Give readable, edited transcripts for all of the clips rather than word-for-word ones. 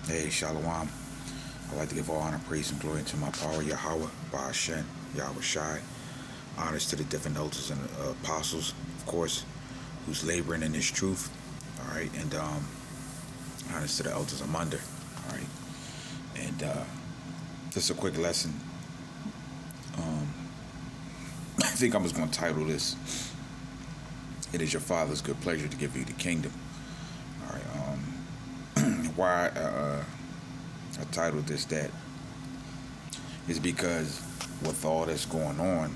Hey, Shalom. I'd like to give all honor, praise, and glory to my power, Yahweh, Ba'ashem, Yahweh Shai. Honors to the different elders and apostles, of course, who's laboring in this truth. All right, and honors to the elders I'm under. All right, and just a quick lesson. Um, I think I was going to title this, It is Your Father's Good Pleasure to Give You the Kingdom. All right, why I titled this that is because with all that's going on,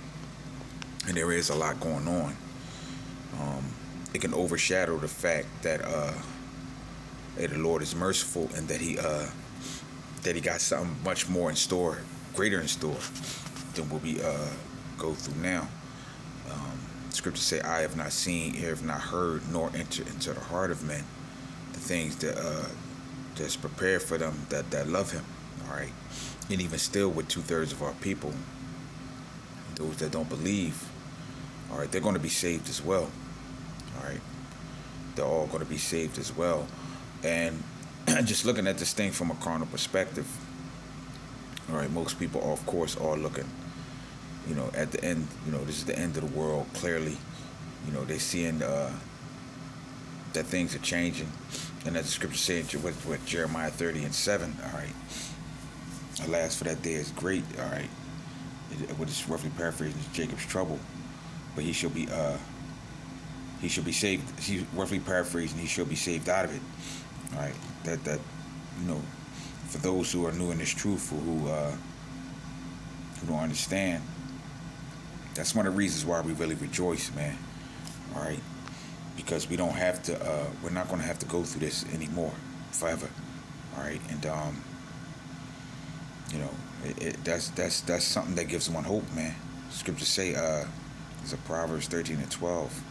and there is a lot going on, it can overshadow the fact that the Lord is merciful and that He got something much more in store, greater in store than what we go through now. Scriptures say, "I have not seen, ear have not heard, nor entered into the heart of men the things that's prepared for them that love Him." All right, and even still, with 2/3 of our people, those that don't believe, all right, they're going to be saved as well. All right, they're all going to be saved as well. And just looking at this thing from a carnal perspective, all right, most people, of course, are looking, at the end, this is the end of the world, clearly. They're seeing that things are changing. And as the scripture says with Jeremiah 30:7, all right, alas, for that day is great, all right. What is roughly paraphrasing is Jacob's trouble, but he shall be saved. He's roughly paraphrasing, he shall be saved out of it. All right, that for those who are new in this truth, or who don't understand, that's one of the reasons why we really rejoice, man. All right, because we don't have to. We're not going to have to go through this anymore forever. All right, and that's something that gives one hope, man. Scriptures say, it's a Proverbs 13:12.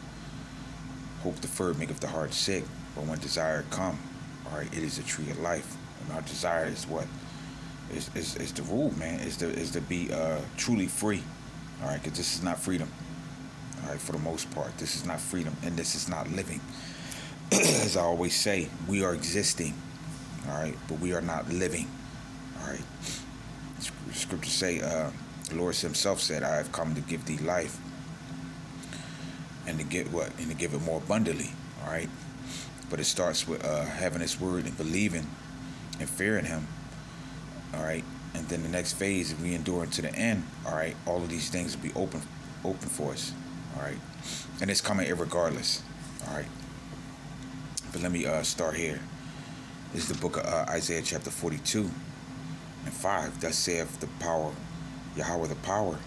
Hope deferred maketh the heart sick, but when desire come, all right, it is a tree of life. And our desire is what? Is the rule, man. Is to be truly free. All right, because this is not freedom. All right, for the most part, this is not freedom, and this is not living. As I always say, we are existing. All right, but we are not living. All right. Scriptures say, the Lord Himself said, "I have come to give thee life, and to get what? And to give it more abundantly." All right. But it starts with having His word and believing and fearing Him. All right. And then the next phase, if we endure into the end, all right, all of these things will be open for us. All right. And it's coming irregardless. All right. But let me start here. This is the book of Isaiah chapter 42:5. Thus saith the power, Yahweh the power.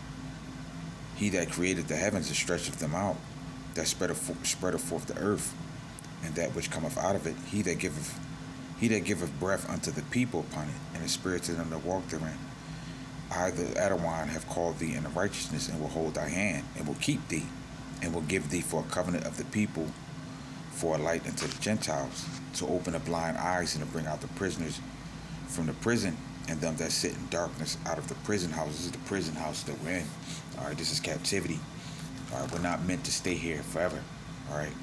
He that created the heavens and stretcheth them out, that spreadeth forth the earth, and that which cometh out of it, he that giveth breath unto the people upon it, and the spirit to them that walk therein. I, the Adawan, have called thee into righteousness, and will hold thy hand, and will keep thee, and will give thee for a covenant of the people, for a light unto the Gentiles, to open the blind eyes, and to bring out the prisoners from the prison, and them that sit in darkness out of the prison house. This is the prison house that we're in. All right, this is captivity. All right, we're not meant to stay here forever. All right.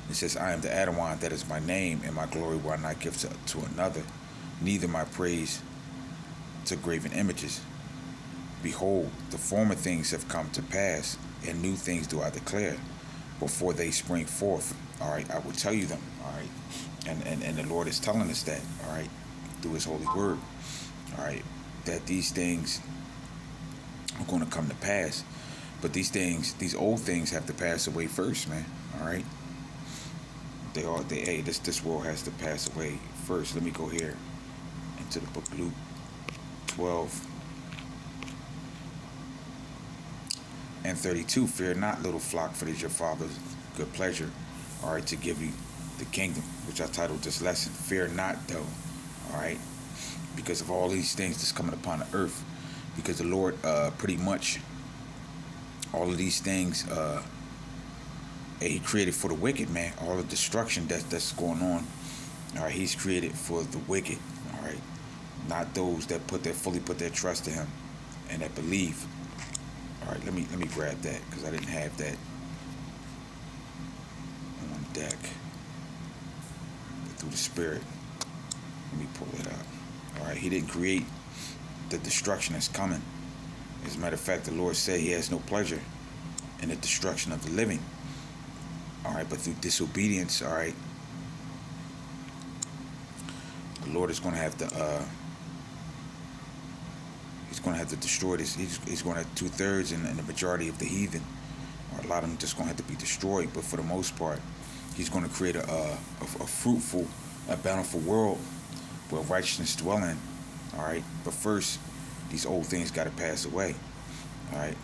It says, "I am the Adawan, that is my name, and my glory will I not give to another, neither my praise to graven images. Behold, the former things have come to pass, and new things do I declare. Before they spring forth, all right, I will tell you them." All right, and the Lord is telling us that, all right, through His holy word, all right, that these things are going to come to pass. But these old things have to pass away first, man. All right. This world has to pass away first. Let me go here into the book of Luke 12:32. "Fear not, little flock, for it is your Father's good pleasure, all right, to give you the kingdom," which I titled this lesson, "Fear not," though, all right, because of all these things that's coming upon the earth. Because the Lord, pretty much, all of these things, He created for the wicked, man. All the destruction that's going on, all right, He's created for the wicked, all right, not those that fully put their trust in Him and that believe. All right, let me grab that, because I didn't have that on deck. Through the Spirit. Let me pull it up. All right, he didn't create the destruction that's coming. As a matter of fact, the Lord said he has no pleasure in the destruction of the living. All right, but through disobedience, all right, the Lord is going to have to he's going to have to destroy this. He's going to have 2/3 and the majority of the heathen, or a lot of them just going to have to be destroyed. But for the most part, he's going to create a fruitful, a bountiful world where righteousness dwell in. All right, but first, these old things got to pass away. All right.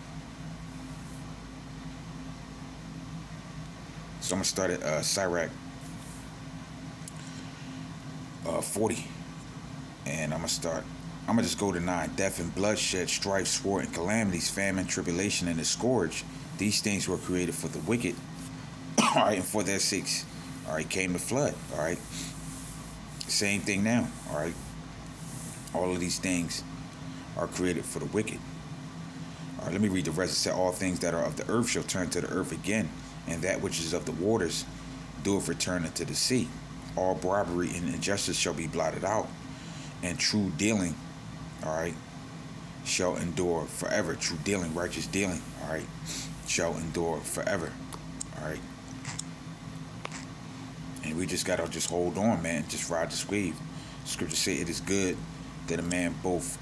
So I'm gonna start at Sirach 40, and I'm gonna just go to 9. Death and bloodshed, strife, sword, and calamities, famine, tribulation, and the scourge. These things were created for the wicked. All right, and for their sakes, all right, came the flood. All right, same thing now. All right, all of these things are created for the wicked. All right, let me read the rest. It said, all things that are of the earth shall turn to the earth again, and that which is of the waters doeth return into the sea. All robbery and injustice shall be blotted out, and true dealing, all right, shall endure forever. True dealing, righteous dealing, all right, shall endure forever. All right. And we just gotta just hold on, man. Just ride this wave. Scripture say it is good that a man both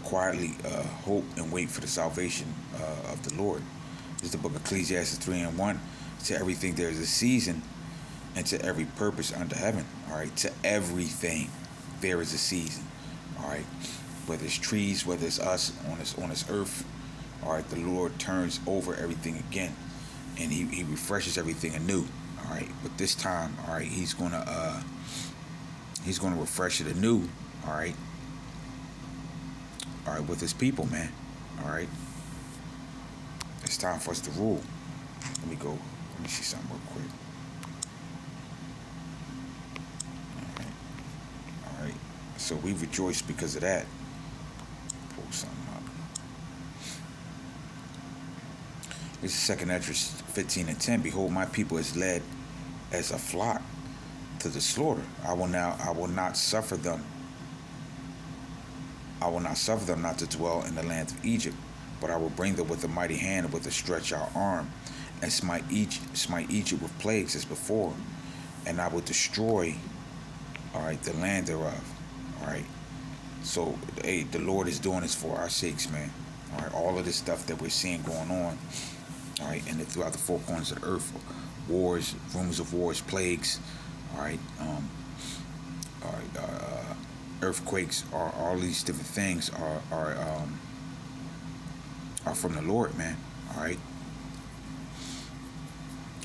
quietly hope and wait for the salvation of the Lord. This is the book of Ecclesiastes 3:1. To everything there is a season, and to every purpose under heaven. All right, to everything there is a season. All right, whether it's trees, whether it's us on this earth. All right, the Lord turns over everything again, and he refreshes everything anew. All right, but this time, all right, he's gonna refresh it anew. All right. All right, with his people, man. All right. It's time for us to rule. Let me go. Let me see something real quick. All right. All right. So we rejoice because of that. Pull something up. This is 2nd Esdras 15:10. Behold, my people is led as a flock to the slaughter. I will not suffer them not to dwell in the land of Egypt, but I will bring them with a mighty hand and with a stretched out arm, and smite Egypt with plagues as before, and I will destroy, all right, the land thereof. All right. So, hey, the Lord is doing this for our sakes, man. All right, all of this stuff that we're seeing going on, all right, and throughout the four corners of the earth, wars, rumors of wars, plagues, all right, earthquakes, all these different things are from the Lord, man. All right.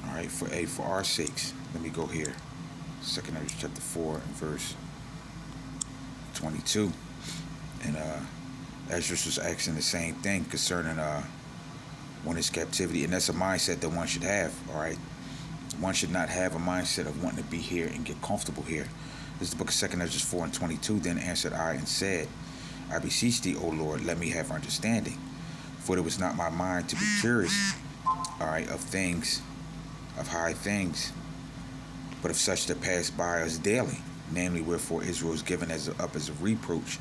All right, for our sakes. Let me go here. 2nd Esdras chapter 4 and verse 22. And Esdras was asking the same thing concerning one is captivity, and that's a mindset that one should have. All right. One should not have a mindset of wanting to be here and get comfortable here. This is the book of 2nd Esdras 4 and 22. Then answered I and said, I beseech thee, O Lord, let me have understanding. For it was not my mind to be curious, all right, of things, of high things, but of such that pass by us daily. Namely, wherefore Israel is given up as a reproach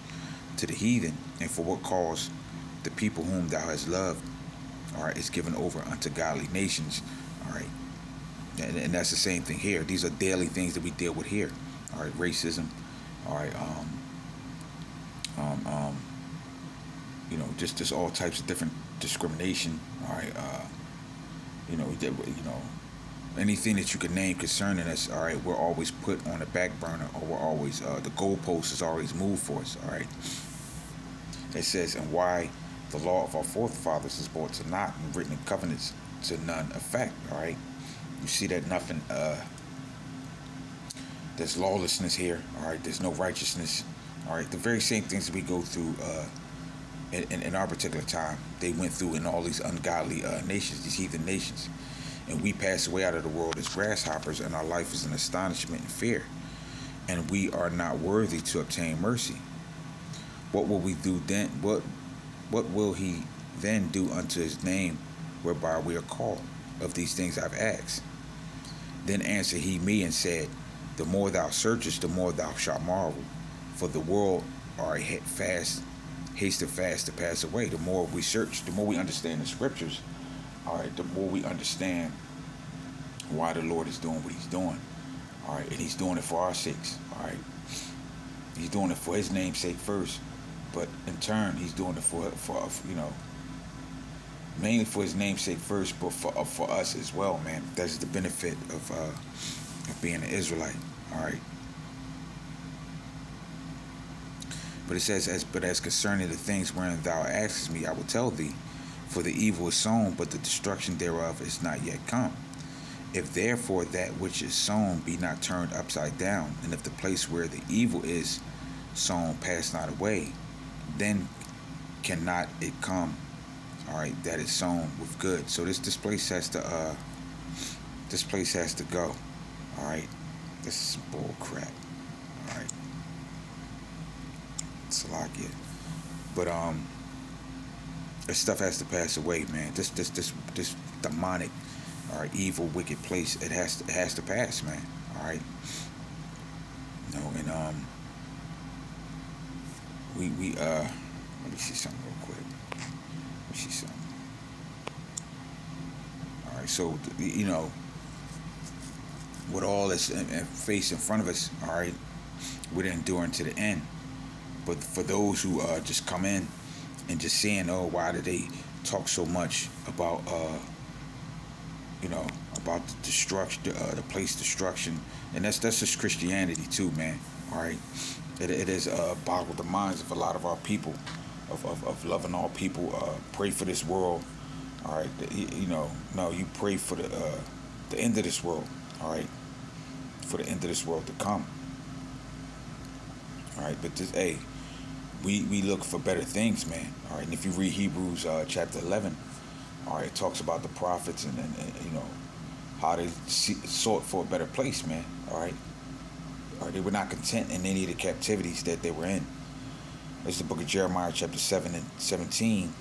to the heathen, and for what cause the people whom thou hast loved, all right, is given over unto godly nations. All right. And that's the same thing here. These are daily things that we deal with here. All right, racism. All right, just all types of different discrimination. All right, anything that you can name concerning us. All right, we're always put on the back burner, or we're always the goalpost is always moved for us. All right. It says, and why the law of our forefathers is brought to naught and written in covenants to none effect. All right. You see that nothing, there's lawlessness here, all right, there's no righteousness, all right, the very same things that we go through in our particular time, they went through in all these ungodly nations, these heathen nations, and we pass away out of the world as grasshoppers, and our life is in astonishment and fear, and we are not worthy to obtain mercy. What will we do then? What will he then do unto his name whereby we are called? Of these things I've asked. Then answered he me and said, The more thou searchest, the more thou shalt marvel. For the world are hasted fast to pass away. The more we search, the more we understand the scriptures, all right, the more we understand why the Lord is doing what he's doing. All right, and he's doing it for our sakes. All right. He's doing it for his name's sake first. But in turn, he's doing it for mainly for his name's sake first, but for us as well, man. That's the benefit of being an Israelite. All right. But it says, as concerning the things wherein thou askest me, I will tell thee. For the evil is sown, but the destruction thereof is not yet come. If therefore that which is sown be not turned upside down, and if the place where the evil is sown pass not away, then cannot it come, all right, that is sown with good. So this place has to go. All right. This is some bull crap. All right. Salakia. But this stuff has to pass away, man. This demonic, all right, evil, wicked place. It has to pass, man. All right. And we let me see something real quick. Let me see something. All right. So with all this face in front of us, all right, we're enduring to the end. But for those who just come in and just saying, oh, why do they talk so much about about the destruction, the place destruction, and that's just Christianity too, man. All right, it has boggled the minds of a lot of our people, of loving all people. Pray for this world. All right, no, you pray for the end of this world. All right, for the end of this world to come. All right, but this, hey, we look for better things, man. All right, and if you read Hebrews chapter 11, all right, it talks about the prophets and how they sought for a better place, man. All right, they were not content in any of the captivities that they were in. This is the book of Jeremiah chapter 7 and 17.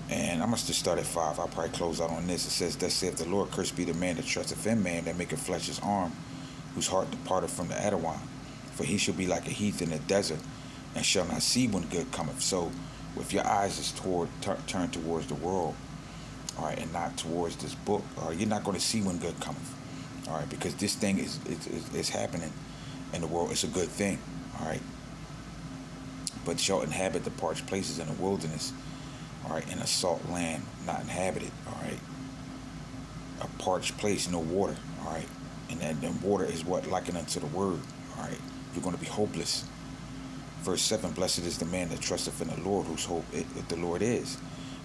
And I must just start at 5. I'll probably close out on this. It says, thus saith the Lord, cursed be the man that trusteth in man, that maketh flesh his arm, whose heart departed from the Adawan. For he shall be like a heath in the desert, and shall not see when good cometh. So, if your eyes is turned towards the world, all right, and not towards this book, all right, you're not going to see when good cometh, all right, because this thing is happening in the world. It's a good thing, all right. But shall inhabit the parched places in the wilderness, all right, in a salt land not inhabited, all right. A parched place, no water, all right. And then water is what likened unto the word, all right. You're going to be hopeless. Verse 7, blessed is the man that trusteth in the Lord, whose hope the Lord is.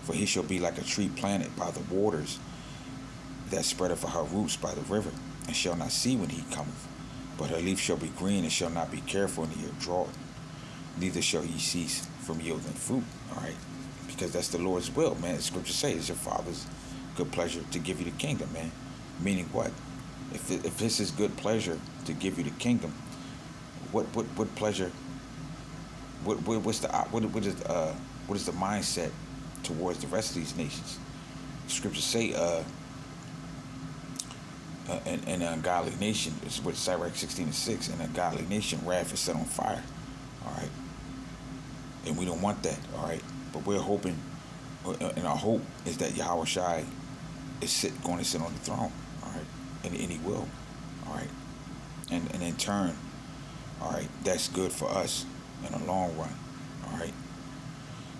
For he shall be like a tree planted by the waters, that spreadeth her roots by the river, and shall not see when he cometh. But her leaf shall be green, and shall not be careful in the year drought. Neither shall he cease from yielding fruit. All right? Because that's the Lord's will, man. The scripture says it's your Father's good pleasure to give you the kingdom, man. Meaning what? If it's his good pleasure to give you the kingdom, what pleasure? What is the mindset towards the rest of these nations? Scriptures say an ungodly nation is what Sirach 16:6. An ungodly nation, wrath is set on fire. All right, and we don't want that. All right, but we're hoping, and our hope is that Yahweh Shai is going to sit on the throne. All right, and he will. All right, and in turn, all right, that's good for us in the long run. All right.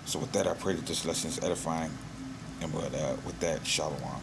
So with that, I pray that this lesson is edifying, and with that, shalom.